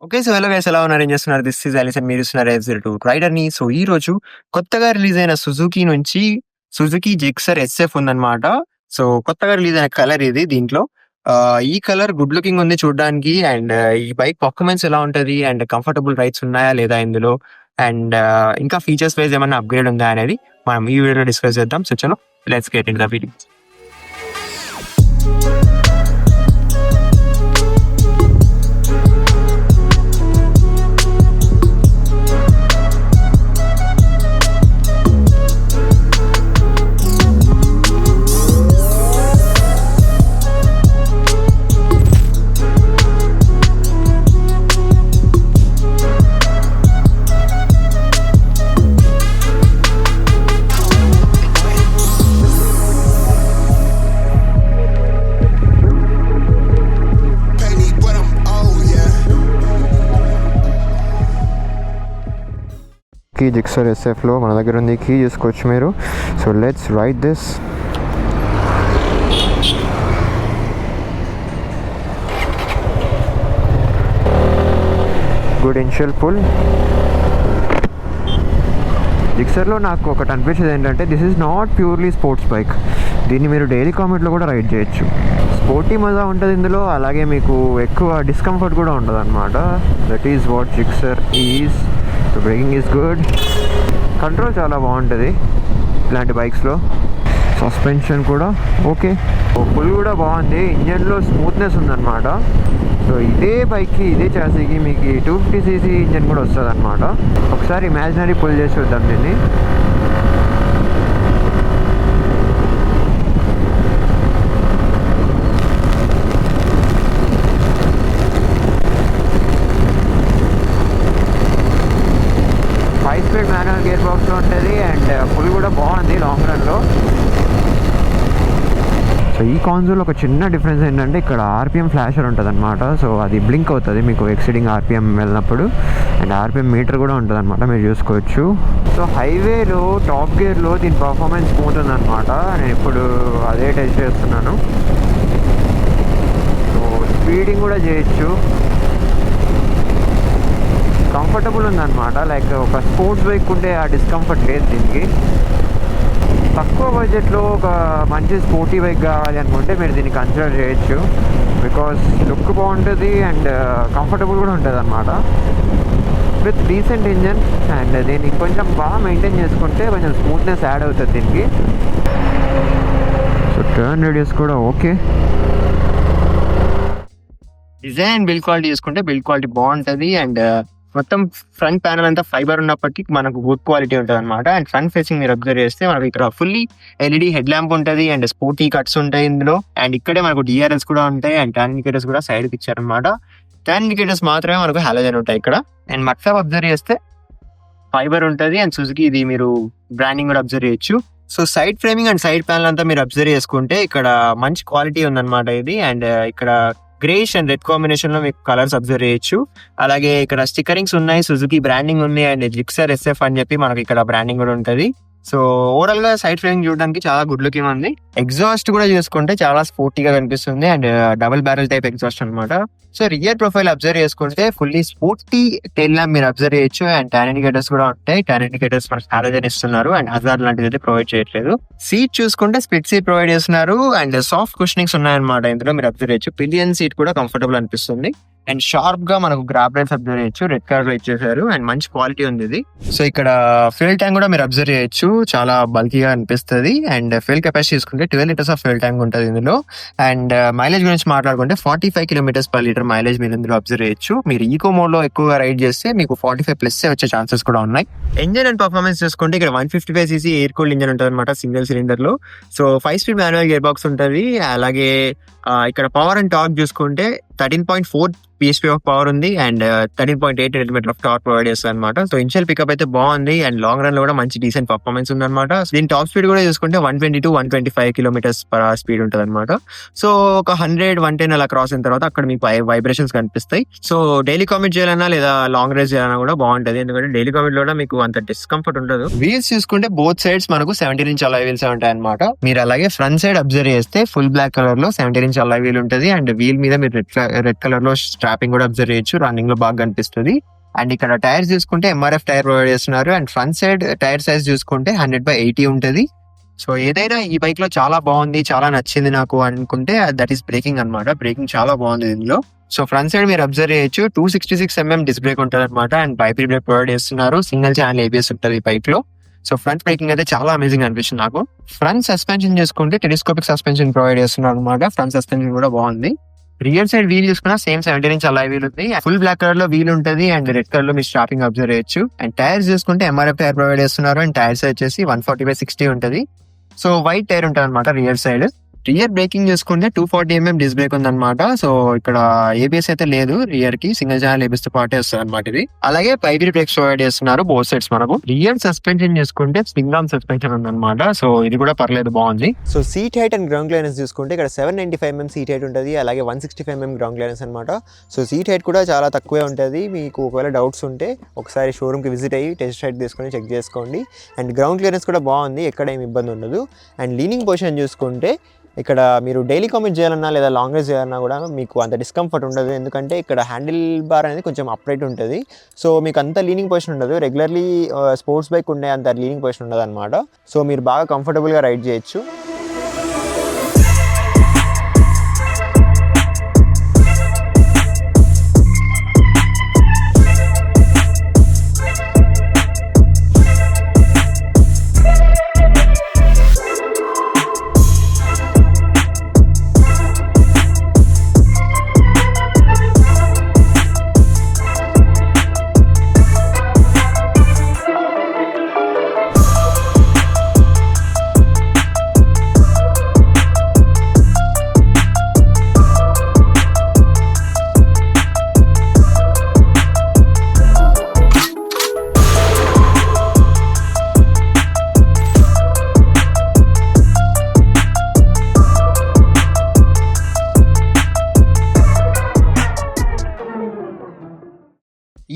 Okay. So, hello guys ఎలా ఉన్నారు? ఏం చేస్తున్నారు? దిస్ ఈజ్ అలీస్ అండ్ మీరు చూస్తున్నారు F02 రైడర్‌ని. సో, ఈరోజు కొత్తగా రిలీజ్ అయిన సుజుకి నుంచి సుజుకి జిక్సర్ ఎస్ఎఫ్ ఉందన్నమాట. సో, కొత్తగా రిలీజ్ అయిన కలర్ ఇది దీంట్లో. ఈ కలర్ గుడ్ లుకింగ్ ఉంది చూడడానికి. అండ్ ఈ బైక్ పర్ఫార్మెన్స్ ఎలా ఉంటది? అండ్ కంఫర్టబుల్ రైడ్స్ ఉన్నాయా లేదా ఇందులో? అండ్ ఇంకా ఫీచర్స్ వైస్ ఏమన్నా అప్‌గ్రేడ్ ఉందా అనేది మనం ఈ వీడియోలో డిస్కస్ చేద్దాం. సో, చలో let's get into the video. Key Gixxer ఎస్ఎఫ్లో మన దగ్గర ఉంది. కీ చూసుకోవచ్చు మీరు. So let's ride this. Good initial pull. జిక్సర్లో నాకు ఒకటి అనిపించేది ఏంటంటే this is not purely sports bike. దీన్ని మీరు డైలీ కామెంట్లో కూడా రైడ్ చేయొచ్చు. స్పోర్టీ మజా ఉంటుంది ఇందులో, అలాగే మీకు ఎక్కువ డిస్కంఫర్ట్ కూడా ఉండదు అనమాట. That is what Gixxer is. So breaking is good, control చాలా బాగుంటుంది ఇలాంటి బైక్స్లో. సస్పెన్షన్ కూడా ఓకే, పుల్ కూడా బాగుంది. ఇంజన్లో స్మూత్నెస్ ఉందన్నమాట. సో ఇదే బైక్కి ఇదే చాసీకి మీకు 250cc ఇంజన్ కూడా వస్తుంది అనమాట. ఒకసారి ఇమాజినరీ పుల్ చేసి చూద్దాం దీన్ని. స్పీడ్ మాన్యువల్ గేర్ బాక్స్లో ఉంటుంది అండ్ పుల్ కూడా బాగుంది లాంగ్ రన్లో. సో ఈ కాన్సోల్ ఒక చిన్న డిఫరెన్స్ ఏంటంటే ఇక్కడ ఆర్పిఎం ఫ్లాషర్ ఉంటుంది అనమాట. సో అది బ్లింక్ అవుతుంది మీకు ఎక్సీడింగ్ ఆర్పిఎం వెళ్ళినప్పుడు. అండ్ ఆర్పిఎం మీటర్ కూడా ఉంటుంది అనమాట, మీరు చూసుకోవచ్చు. సో హైవేలో టాప్ గేర్లో దీని పర్ఫార్మెన్స్ స్మూత్ ఉందన్నమాట. నేను ఇప్పుడు అదే టెస్ట్ చేస్తున్నాను. సో స్పీడింగ్ కూడా చేయొచ్చు. కంఫర్టబుల్ ఉందన్నమాట. లైక్ ఒక స్పోర్ట్స్ బైక్ ఉంటే ఆ డిస్కంఫర్ట్ లేదు దీనికి. తక్కువ బడ్జెట్లో ఒక మంచి స్పోర్టీ బైక్ కావాలి అనుకుంటే మీరు దీన్ని కన్సిడర్ చేయొచ్చు. బికాస్ లుక్ బాగుంటుంది అండ్ కంఫర్టబుల్ కూడా ఉంటుంది అనమాట. విత్ డీసెంట్ ఇంజన్ అండ్ దీన్ని కొంచెం బాగా మెయింటైన్ చేసుకుంటే కొంచెం స్మూత్నెస్ యాడ్ అవుతుంది దీనికి. సో టర్న్ రేడియస్ కూడా ఓకే. డిజైన్ బిల్డ్ క్వాలిటీ చూసుకుంటే బిల్డ్ క్వాలిటీ బాగుంటుంది. అండ్ మొత్తం ఫ్రంట్ ప్యానల్ అంతా ఫైబర్ ఉన్నప్పటికీ మనకు గుడ్ క్వాలిటీ ఉంటుంది అనమాట. అండ్ ఫ్రంట్ ఫేసింగ్ మీరు అబ్జర్వ్ చేస్తే మనకు ఇక్కడ ఫుల్లీ ఎల్ఈడి హెడ్ ల్యాంప్ ఉంటుంది అండ్ స్పోర్టీ కట్స్ ఉంటాయి ఇందులో. అండ్ ఇక్కడే మనకు డిఆర్ఎస్ కూడా ఉంటాయి అండ్ టర్న్ ఇండికేటర్స్ కూడా సైడ్కి ఇచ్చారనమాట. టర్న్ ఇండికేటర్స్ మాత్రమే మనకు హాలోజన్ ఉంటాయి ఇక్కడ. అండ్ మక్సాబ్ అబ్జర్వ్ చేస్తే ఫైబర్ ఉంటుంది అండ్ సుజుకి ఇది మీరు బ్రాండింగ్ కూడా అబ్జర్వ్ చేయొచ్చు. So side framing and side panel అంతా మీరు అబ్జర్వ్ చేసుకుంటే ఇక్కడ మంచి క్వాలిటీ ఉందన్నమాట ఇది. అండ్ ఇక్కడ గ్రేష్ అండ్ రెడ్ కాంబినేషన్ లో మీకు కలర్స్ అబ్జర్వ్ చేయొచ్చు. అలాగే ఇక్కడ స్టిక్కరింగ్స్ ఉన్నాయి, సుజుకి బ్రాండింగ్ ఉంది అండ్ జిక్సర్ ఎస్ఎఫ్ అని చెప్పి మనకి ఇక్కడ బ్రాండింగ్ కూడా ఉంటుంది. సో ఓవరాల్ గా సైడ్ ఫ్రేమింగ్ చూడడానికి చాలా గుడ్ లుకింగ్ ఉంది. ఎగ్జాస్ట్ కూడా చూసుకుంటే చాలా స్పోర్టీగా కనిపిస్తుంది and double barrel type exhaust అనమాట. సో రియర్ ప్రొఫైల్ అబ్జర్వ్ చేసుకుంటే ఫుల్లీ స్పోర్టీ టెయిల్ ల్యాంప్ మీరు అబ్జర్వ్ చేయొచ్చు. అండ్ టర్న్ ఇండికేటర్స్ కూడా ఉంటాయి. టర్న్ ఇండికేటర్స్ మనకు హాలోజన్ ఇస్తున్నారు అండ్ హజార్డ్ లాంటిది అయితే ప్రొవైడ్ చేయట్లేదు. సీట్ చూసుకుంటే స్ప్లిట్ సీట్ ప్రొవైడ్ చేస్తున్నారు అండ్ సాఫ్ట్ కుషనింగ్స్ ఉన్నాయన్నమాట ఇందులో మీరు అబ్జర్వ్ చేయొచ్చు. పిలియన్ సీట్ కూడా కంఫర్టబుల్ అనిపిస్తుంది. అండ్ షార్ప్ గా మనకు గ్రాబ్ రైల్స్ అబ్జర్వ్ చేయొచ్చు, రెడ్ కలర్ లో ఇచ్చేసారు అండ్ మంచి క్వాలిటీ ఉంది ఇది. సో ఇక్కడ ఫ్యూయల్ ట్యాంక్ కూడా మీరు అబ్జర్వ్ చేయొచ్చు, చాలా బల్కీగా అనిపిస్తుంది. అండ్ ఫ్యూయల్ కెపాసిటీ చూసుకుంటే 12 liters ఆఫ్ ఫ్యూయల్ ట్యాంక్ ఉంటుంది ఇందులో. అండ్ మైలేజ్ గురించి మాట్లాడుకుంటే 45 km/లీటర్ మైలేజ్ మీరు ఇందులో అబ్జర్వ్ చేయొచ్చు. మీరు ఈకో మోడ్ లో ఎక్కువగా రైడ్ చేస్తే మీకు 45+ వచ్చే ఛాన్సెస్ కూడా ఉన్నాయి. ఇంజన్ అండ్ పర్ఫార్మెన్స్ చూసుకుంటే ఇక్కడ 155cc ఎయిర్ కూల్డ్ ఇంజన్ ఉంటుంది అనమాట సింగిల్ సిలిండర్ లో. So 5 speed manual gear box ఉంటుంది. అలాగే ఇక్కడ పవర్ అండ్ టార్క్ చూసుకుంటే 13.4 PSP ఆఫ్ పవర్ ఉంది and 13.8 Nm of torque provide చేస్తుంది అనమాట. సో ఇనిషియల్ పికప్ అయితే బాగుంది అండ్ లాంగ్ రన్ లో కూడా మంచి డీసెంట్ పర్ఫార్మెన్స్ ఉంది అనమాట. దీని టాప్ స్పీడ్ కూడా చూసుకుంటే 120 to 125 km/h స్పీడ్ ఉంటుంది అనమాట. సో ఒక 100-110 అలా క్రాస్ అయిన తర్వాత అక్కడ మీకు వైబ్రేషన్స్ కనిపిస్తాయి. సో డైలీ కామిట్ చేయాలన్నా లేదా లాంగ్ రైడ్ చేయాలన్నా కూడా బాగుంటుంది, ఎందుకంటే డైలీ కామిట్ లో కూడా మీకు అంత డిస్కంఫర్ట్ ఉండదు. వీల్స్ చూసుకుంటే బోత్ సైడ్స్ మనకు 17" అలా వీల్స్ ఉంటాయి అనమాట. మీరు అలాగే ఫ్రంట్ సైడ్ అబ్జర్వ్ చేస్తే ఫుల్ బ్లాక్ కలర్ లో 17" అలా వీల్ ఉంటుంది అండ్ వీల్ మీద మీరు రెడ్ కలర్ లో స్ట్రాపింగ్ కూడా అబ్జర్వ్ చేయొచ్చు, రన్నింగ్ లో బాగా కనిపిస్తుంది. అండ్ ఇక్కడ టైర్స్ చూసుకుంటే ఎంఆర్ఎఫ్ టైర్ ప్రొవైడ్ చేస్తున్నారు. And front side tyre size చూసుకుంటే 100/80 ఉంటుంది. సో ఏదైనా ఈ బైక్ లో చాలా బాగుంది, చాలా నచ్చింది నాకు అనుకుంటే దట్ ఈస్ బ్రేకింగ్ అనమాట. బ్రేకింగ్ చాలా బాగుంది దీనిలో. సో ఫ్రంట్ సైడ్ మీరు అబ్జర్వ్ చేయొచ్చు 266mm డిస్క్ బ్రేక్ ఉంటుంది అనమాట. అండ్ బైపీ బ్రేక్ ప్రొవైడ్ చేస్తున్నారు. సింగిల్ ఛానల్ ఏబిఎస్ ఉంటుంది ఈ బైక్ లో. సో ఫ్రంట్ బ్రేకింగ్ అయితే చాలా అమేజింగ్ అనిపిస్తుంది నాకు. ఫ్రంట్ సస్పెన్షన్ చేసుకుంటే టెలిస్కోపిక్ సస్పెన్షన్ ప్రొవైడ్ చేస్తున్నారు అనమాట. ఫ్రంట్ సస్పెన్షన్ కూడా బాగుంది. రియర్ సైడ్ వీల్ చూసుకున్నా సేమ్ 17" అలాయ్ వీల్ ఉంది. ఫుల్ బ్లాక్ కలర్ లో వీల్ ఉంటుంది అండ్ రెడ్ కలర్ లో మీరు స్ట్రాపింగ్ అబ్జర్వ్ చేయొచ్చు. అండ్ టైర్స్ చూసుకుంటే ఎంఆర్ఎఫ్ టైర్ ప్రొవైడ్ చేస్తున్నారు. అండ్ టైర్స్ వచ్చేసి 140/60 ఉంటుంది. సో వైట్ టైర్ ఉంటుంది అనమాట రియర్ సైడ్. రియర్ బ్రేకింగ్ చూసుకుంటే 240mm డిస్క్ బ్రేక్ ఉందన్నమాట. సో ఇక్కడ ఏబిఎస్ అయితే లేదు రియర్ కి, సింగిల్ ఛానల్ ఏబిఎస్ తో పాటే వస్తుంది అనమాట ఇది. అలాగే పైబీ బ్రేక్స్ ప్రొవైడ్ చేస్తున్నారు బోత్ సైడ్స్ మనకు. రియర్ సస్పెన్షన్ చూసుకుంటే స్ప్రింగ్ ఆర్మ్ సస్పెన్షన్ ఉందన్నమాట. సో ఇది కూడా పర్లేదు, బాగుంది. So seat height and ground clearance చూసుకుంటే ఇక్కడ 795mm సీట్ హైట్ ఉంటుంది. అలాగే 165mm గ్రౌండ్ క్లియరెన్స్ అనమాట. సో సీట్ హైట్ కూడా చాలా తక్కువే ఉంటుంది. మీకు ఒకవేళ డౌట్స్ ఉంటే ఒకసారి షోరూమ్ కి విజిట్ అయ్యి టెస్ట్ రైడ్ తీసుకొని చెక్ చేసుకోండి. అండ్ గ్రౌండ్ క్లియరెన్స్ కూడా బాగుంది, ఎక్కడ ఏమి ఇబ్బంది ఉండదు. అండ్ లీనింగ్ పొజిషన్ చూసుకుంటే ఇక్కడ మీరు డైలీ కామెంట్ చేయాలన్నా లేదా లాంగ్ రైజ్ చేయాలన్నా కూడా మీకు అంత డిస్కంఫర్ట్ ఉండదు. ఎందుకంటే ఇక్కడ హ్యాండిల్ బార్ అనేది కొంచెం అప్రైట్ ఉంటుంది. సో మీకు అంత లీనింగ్ పొజిషన్ ఉండదు. రెగ్యులర్లీ స్పోర్ట్స్ బైక్ ఉండే అంత లీనింగ్ పొజిషన్ ఉండదు అనమాట. సో మీరు బాగా కంఫర్టబుల్గా రైడ్ చేయొచ్చు.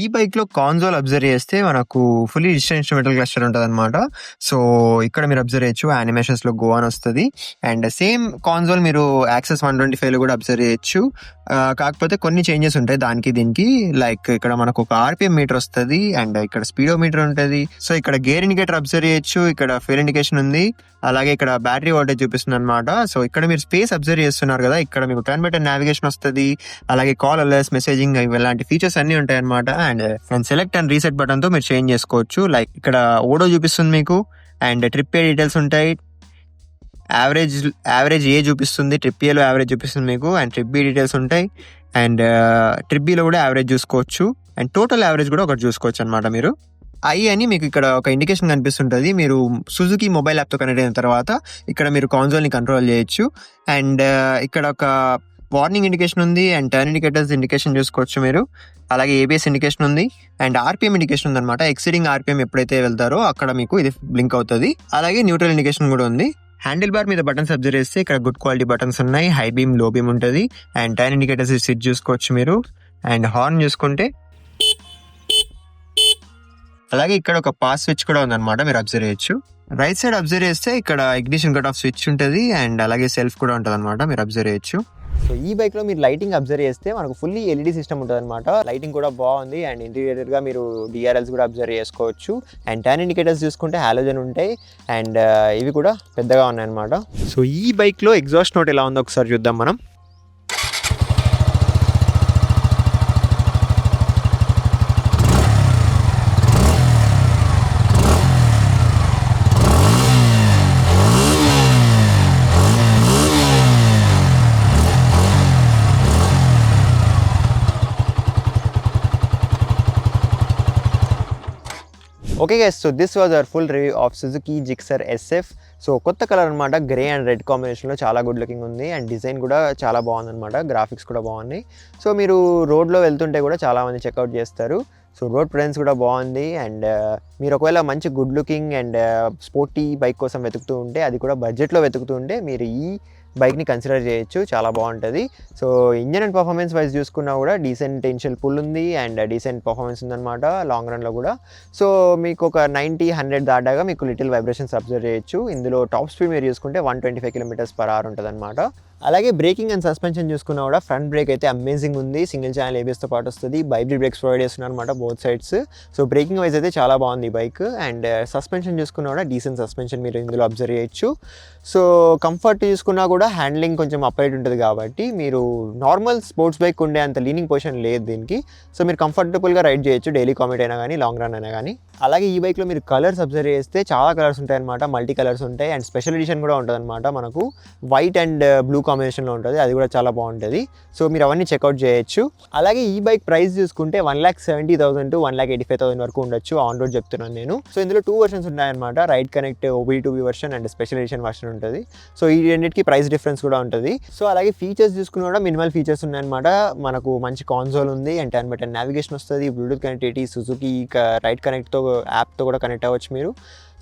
ఈ బైక్ లో కాన్సోల్ అబ్జర్వ్ చేస్తే మనకు ఫుల్లీ డిజిటల్ ఇన్స్ట్రుమెంటల్ క్లస్టర్ ఉంటుంది అనమాట. సో ఇక్కడ మీరు అబ్జర్వ్ చేయొచ్చు యానిమేషన్స్ లో గో అని వస్తుంది. అండ్ సేమ్ కాన్సోల్ మీరు యాక్సెస్ 125 లో కూడా అబ్జర్వ్ చేయొచ్చు. కాకపోతే కొన్ని చేంజెస్ ఉంటాయి దానికి దీనికి. లైక్ ఇక్కడ మనకు ఒక ఆర్పిఎం మీటర్ వస్తుంది అండ్ ఇక్కడ స్పీడో మీటర్ ఉంటుంది. సో ఇక్కడ గేర్ ఇండికేటర్ అబ్జర్వ్ చేయొచ్చు, ఇక్కడ ఫ్యూల్ ఇండికేషన్ ఉంది, అలాగే ఇక్కడ బ్యాటరీ వోల్టేజ్ చూపిస్తుంది అనమాట. సో ఇక్కడ మీరు స్పేస్ అబ్జర్వ్ చేస్తున్నారు కదా, ఇక్కడ మీకు టర్న్ బై టర్న్ నావిగేషన్ వస్తుంది, అలాగే కాల్ అలర్ట్స్, మెసేజింగ్, ఇలాంటి ఫీచర్స్ అన్ని ఉంటాయి అనమాట. And select and reset button తో మీరు చేంజ్ చేసుకోవచ్చు. లైక్ ఇక్కడ ఓడో చూపిస్తుంది మీకు, అండ్ ట్రిప్ ఏ డీటెయిల్స్ ఉంటాయి, యావరేజ్ ఏ చూపిస్తుంది, ట్రిప్ ఏలో యావరేజ్ చూపిస్తుంది మీకు, అండ్ ట్రిప్ బి డీటెయిల్స్ ఉంటాయి, అండ్ ట్రిప్ బిలో కూడా యావరేజ్ చూసుకోవచ్చు, అండ్ టోటల్ యావరేజ్ కూడా ఒకటి చూసుకోవచ్చు అనమాట. మీరు ఐ అని మీకు ఇక్కడ ఒక ఇండికేషన్ కనిపిస్తుంటుంది. మీరు సుజుకి మొబైల్ యాప్తో కనెక్ట్ అయిన తర్వాత ఇక్కడ మీరు కాన్సోల్ని కంట్రోల్ చేయొచ్చు. అండ్ ఇక్కడ ఒక వార్నింగ్ ఇండికేషన్ ఉంది, అండ్ టర్న్ ఇండికేటర్స్ ఇండికేషన్ చూసుకోవచ్చు మీరు, అలాగే ఏబిఎస్ ఇండికేషన్ ఉంది, అండ్ ఆర్పిఎం ఇండికేషన్ ఉంది అనమాట. ఎక్సీడింగ్ ఆర్పిఎం ఎప్పుడైతే వెళ్తారో అక్కడ మీకు ఇది బ్లింక్ అవుతుంది. అలాగే న్యూట్రల్ ఇండికేషన్ కూడా ఉంది. హ్యాండిల్ బార్ మీద బటన్స్ అబ్జర్వ్ చేస్తే ఇక్కడ గుడ్ క్వాలిటీ బటన్స్ ఉన్నాయి, హై బీమ్, లో బీమ్ ఉంటుంది, అండ్ టైర్ ఇండికేటర్స్ సిట్ చూసుకోవచ్చు మీరు. అండ్ హార్న్ చూసుకుంటే అలాగే ఇక్కడ ఒక పాస్ స్విచ్ కూడా ఉందన్నమాట, మీరు అబ్జర్వ్ చేయొచ్చు. రైట్ సైడ్ అబ్జర్వ్ చేస్తే ఇక్కడ ఇగ్నిషన్ కట్ ఆఫ్ స్విచ్ ఉంటుంది, అండ్ అలాగే సెల్ఫ్ కూడా ఉంటుంది అనమాట, మీరు అబ్జర్వ్ చేయొచ్చు. సో ఈ బైక్లో మీరు లైటింగ్ అబ్జర్వ్ చేస్తే మనకు ఫుల్లీ ఎల్ఈడి సిస్టమ్ ఉంటుంది అనమాట. లైటింగ్ కూడా బాగుంది, అండ్ ఇంటీరియర్గా మీరు డిఆర్ఎల్స్ కూడా అబ్జర్వ్ చేసుకోవచ్చు. అండ్ టర్న్ ఇండికేటర్స్ చూసుకుంటే హాలోజన్ ఉంటాయి, అండ్ ఇవి కూడా పెద్దగా ఉన్నాయి అనమాట. సో ఈ బైక్లో ఎగ్జాస్ట్ నోట్ ఎలా ఉందో ఒకసారి చూద్దాం మనం. Okay guys, so this was our full review of Suzuki Gixxer SF. So కొత్త కలర్ అనమాట, గ్రే అండ్ రెడ్ కాంబినేషన్లో చాలా గుడ్ లుకింగ్ ఉంది, అండ్ డిజైన్ కూడా చాలా బాగుందన్నమాట, గ్రాఫిక్స్ కూడా బాగున్నాయి. సో మీరు రోడ్లో వెళ్తుంటే కూడా చాలామంది చెక్అవుట్ చేస్తారు. సో రోడ్ ప్రెజెన్స్ కూడా బాగుంది, అండ్ మీరు ఒకవేళ మంచి good looking and sporty bike కోసం వెతుకుతూ ఉంటే, అది కూడా బడ్జెట్లో వెతుకుతూ ఉంటే మీరు ఈ బైక్ని కన్సిడర్ చేయొచ్చు, చాలా బాగుంటుంది. So engine and performance wise చూసుకున్నా కూడా డీసెంట్ ఇనిషియల్ పుల్ ఉంది, అండ్ డీసెంట్ పర్ఫార్మెన్స్ ఉందన్నమాట లాంగ్ రన్లో కూడా. సో మీకు ఒక 90-100 దాటాగా మీకు లిటిల్ వైబ్రేషన్స్ అబ్జర్వ్ చేయొచ్చు. ఇందులో టాప్ స్పీడ్ మీరు చూసుకుంటే 125 km/h ఉంటుంది అనమాట. అలాగే బ్రేకింగ్ అండ్ సస్పెన్షన్ చూసుకున్నా కూడా ఫ్రంట్ బ్రేక్ అయితే అమేజింగ్ ఉంది, సింగిల్ ఛానల్ ఏబిఎస్తో పాటు వస్తుంది, వైబ్రేట్ బ్రేక్స్ ప్రొవైడ్ చేస్తున్నారు అనమాట both sides. So breaking wise అయితే చాలా బాగుంది ఈ బైక్. అండ్ సస్పెన్షన్ చూసుకున్నా కూడా డీసెంట్ సస్పెన్షన్ మీరు ఇందులో అబ్జర్వ్ చేయొచ్చు. సో కంఫర్ట్ చూసుకున్నా కూడా హ్యాండ్లింగ్ కొంచెం అప్రైట్ ఉంటుంది కాబట్టి మీరు నార్మల్ స్పోర్ట్స్ బైక్ ఉండే అంత లీనింగ్ పొజిషన్ లేదు దీనికి. సో మీరు కంఫర్టబుల్గా రైడ్ చేయొచ్చు, డైలీ కామిట్ అయినా కానీ లాంగ్ రన్ అయినా కానీ. అలాగే ఈ బైక్లో మీరు కలర్స్ అబ్జర్వ్ చేస్తే చాలా కలర్స్ ఉంటాయి అనమాట, మల్టీ కలర్స్ ఉంటాయి. అండ్ స్పెషల్ ఎడిషన్ కూడా ఉంటుంది అనమాట, మనకు వైట్ అండ్ బ్లూ కాంబినేషన్లో ఉంటుంది, అది కూడా చాలా బాగుంటుంది. సో మీరు అవన్నీ చెక్అవుట్ చేయొచ్చు. అలాగే ఈ బైక్ ప్రైస్ చూసుకుంటే 1,70,000 to 1,85,000 వరకు ఉండొచ్చు ఆన్ రోడ్ చెప్తున్నాను నేను. సో ఇందులో 2 వెర్షన్స్ ఉన్నాయన్నమాట, Ride Connect OBD2B version and special edition version ఉంటుంది. సో ఈ రెండింటికి ప్రైస్ డిఫరెన్స్ కూడా ఉంటుంది. సో అలాగే ఫీచర్స్ చూసుకున్నా కూడా మినిమల్ ఫీచర్స్ ఉన్నాయన్నమాట. మనకు మంచి కాన్సోల్ ఉంది అండ్ 10x10 నావిగేషన్ వస్తుంది, బ్లూటూత్ కనెక్టివిటీ, సుజుకి రైడ్ కనెక్ట్తో యాప్తో కూడా కనెక్ట్ అవ్వచ్చు మీరు.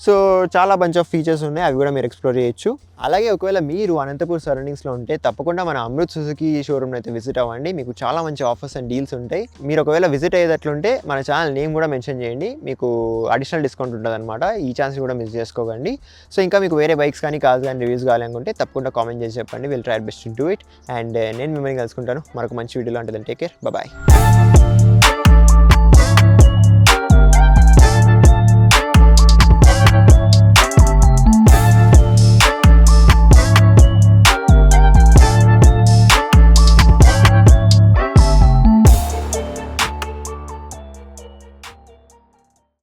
సో చాలా బంచ్ ఆఫ్ ఫీచర్స్ ఉన్నాయి, అవి కూడా మీరు ఎక్స్ప్లోర్ చేయొచ్చు. అలాగే ఒకవేళ మీరు అనంతపూర్ సరౌండింగ్స్లో ఉంటే తప్పకుండా మన అమృత్ సుజుకి షోరూమ్ అయితే విజిట్ అవ్వండి, మీకు చాలా మంచి ఆఫర్స్ అండ్ డీల్స్ ఉంటాయి. మీరు ఒకవేళ విజిట్ అయ్యేటట్లుంటే మన ఛానల్ నేమ్ కూడా మెన్షన్ చేయండి, మీకు అడిషనల్ డిస్కౌంట్ ఉంటుంది అనమాట. ఈ ఛాన్స్ కూడా మిస్ చేసుకోకండి. సో ఇంకా మీకు వేరే బైక్స్ కానీ కార్స్ కానీ రివ్యూస్ కావాలనుకుంటే తప్పకుండా కామెంట్ చేసి చెప్పండి, will try best to do it. And నేను మిమ్మల్ని కలుసుకుంటాను మరొక మంచి వీడియోలో. ఉంటుంది టేక్ కేర్, బాయ్.